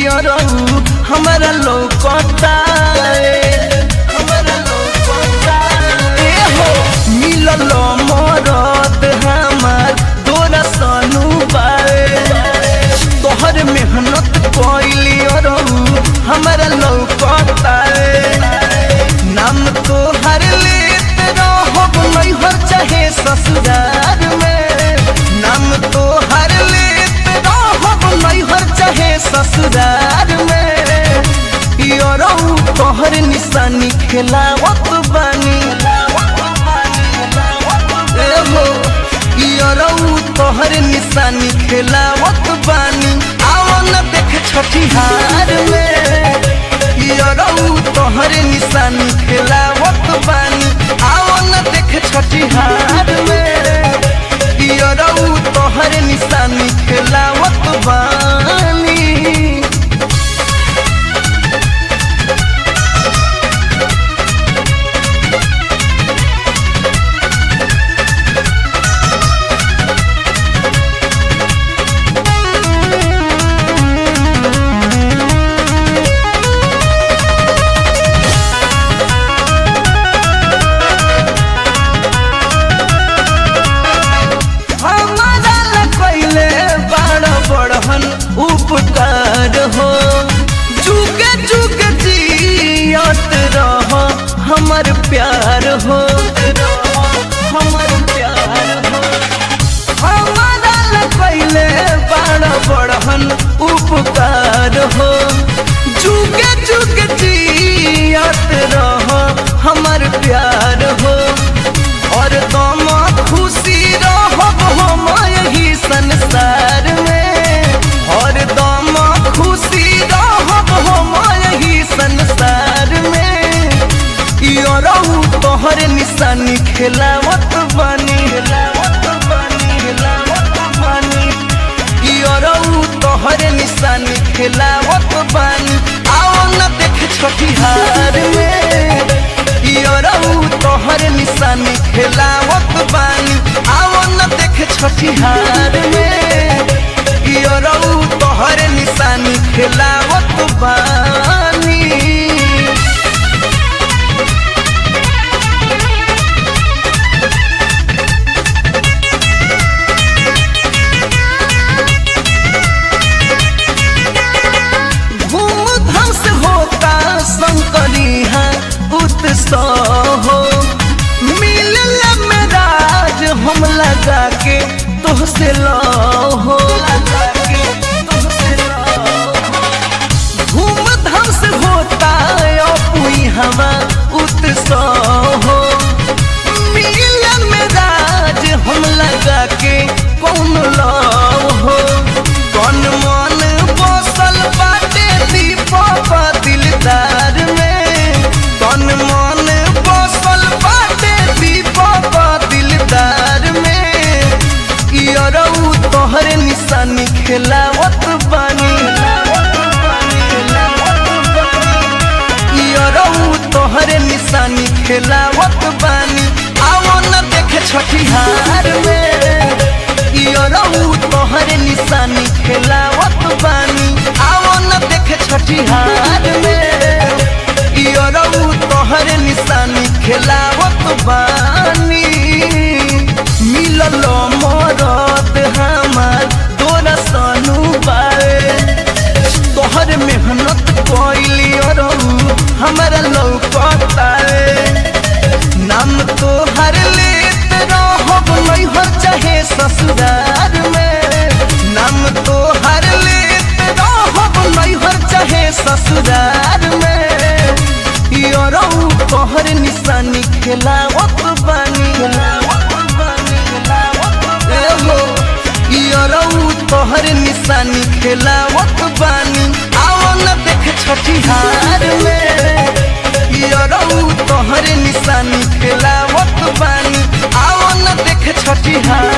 रहू हमारा लौकता मिलल मरद हमार तोरा सनु बाए तोहर मेहनत कैली रहू हमारा लौकता नाम तोहर लेत रहब नैहर चाहे ससुराल में नाम तोहर लेत रहब नैहर चाहे ससुराल में रहू तोहर निशानी खेलावत बानी रहू तोहर निशानी खेलावत बानी आओ न देख छठिहार में रहू तोहर निशानी खेलावत बानी आओ न देख छठिहार में रहू तोहर निशानी खेलावत बानी उपकार हो जुगे जुगे जियत रह हमर प्यार हो हमर प्यार हो हमारा पहले बड़ा बड़हन उपकार हो जुगे जुगे जियत रह हमर प्यार हो और तुम खुशी रहब हम यही संसार में और दम खुशी रहब हम यही संसार में रहू तोहर निशानी खेलावत बानी रहू तोहर निशानी खेलावत बानी आओ न देख छठिहार में रहू तोहर निशानी खेलावत बानी आओ न देख छठिहार में रहू तोहर निशानी खेलावत बानी धूमधाम से होता शंकरिया उत्सव हो मिलल में राज हम लगा के तोहसे लो हो धूमधाम से होता हवा उत्सव हो मिलन में राज हम लगा के कौन लो हो कौन मन बसल बाटे दीपक दिलदार में कौन मन बसल बाटे दीपक दिलदार में रहू तोहर निशानी खेलावत बानी रहू तोहर निशानी खेलावत बानी आओ न देख छठिहार में रहू तोहर निशानी खेलावत बानी आओ न देख छठिहार में रहू तोहर निशानी खेलावत बानी मिलल मरद हमार तोरा सनु बाए तोहर मेहनत कैली रहू हमारा लौकता नाम तोहर लेत रहब नैहर चाहे ससुराल में नाम तोहर लेत रहब नैहर चाहे ससुराल में रहू तोहर निशानी खेलावत बानी रहू तोहर निशानी खेलावत बानी आओ न देख छठिहार में रहू तोहर निशानी खेलावत बानी आओ न देख छठिहार